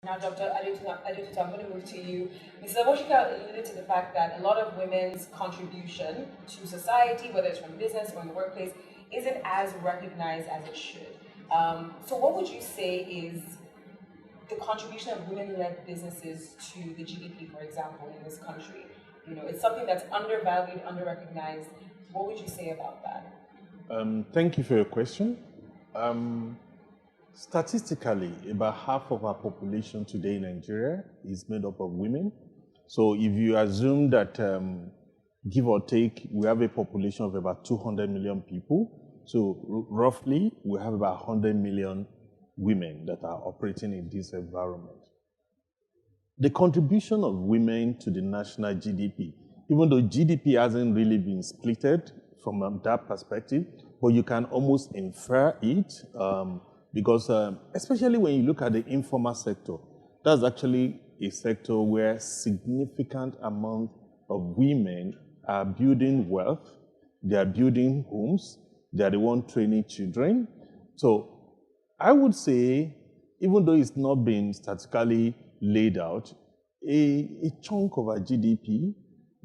Now, Dr. Adesola, I'm going to move to you. Mrs. Aboshika alluded to the fact that a lot of women's contribution to society, whether it's from business or in the workplace, isn't as recognized as it should. So, what would you say is the contribution of women-led businesses to the GDP, for example, in this country? You know, it's something that's undervalued, underrecognized. What would you say about that? Thank you for your question. Statistically, about half of our population today in Nigeria is made up of women. So if you assume that, give or take, we have a population of about 200 million people, so roughly we have about 100 million women that are operating in this environment. The contribution of women to the national GDP, even though GDP hasn't really been splitted from that perspective, but you can almost infer it because especially when you look at the informal sector, that's actually a sector where significant amount of women are building wealth, they are building homes, they are the one training children. So I would say, even though it's not been statistically laid out, a chunk of our GDP,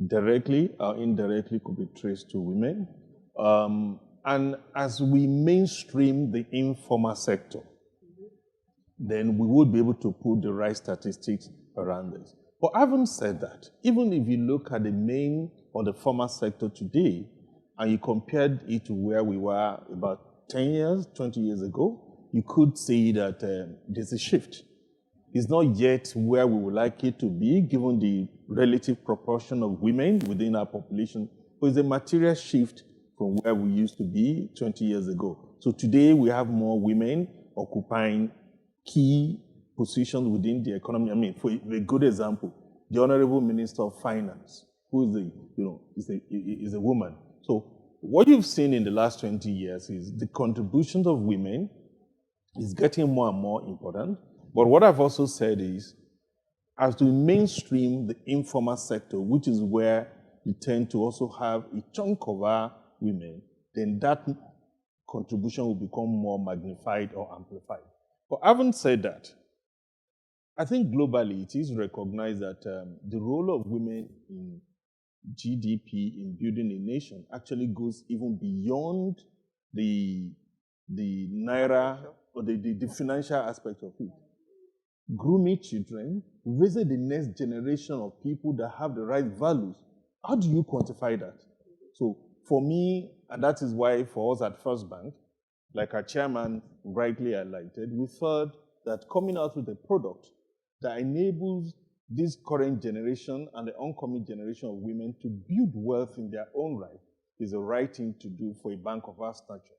directly or indirectly, could be traced to women. And as we mainstream the informal sector, then we would be able to put the right statistics around this. But having said that, even if you look at the main or the formal sector today, and you compared it to where we were about 10 years, 20 years ago, you could say that there's a shift. It's not yet where we would like it to be, given the relative proportion of women within our population, but it's a material shift from where we used to be 20 years ago. So today we have more women occupying key positions within the economy. I mean, for a good example, the Honorable Minister of Finance, who is a woman. So what you've seen in the last 20 years is the contributions of women is getting more and more important. But what I've also said is, as we mainstream the informal sector, which is where you tend to also have a chunk of our women, then that contribution will become more magnified or amplified. But having said that, I think globally it is recognized that the role of women in GDP, in building a nation, actually goes even beyond the naira or the financial aspect of it. Grooming children, raising the next generation of people that have the right values. How do you quantify that? So for me, and that is why for us at First Bank, like our chairman rightly highlighted, we thought that coming out with a product that enables this current generation and the oncoming generation of women to build wealth in their own right is the right thing to do for a bank of our stature.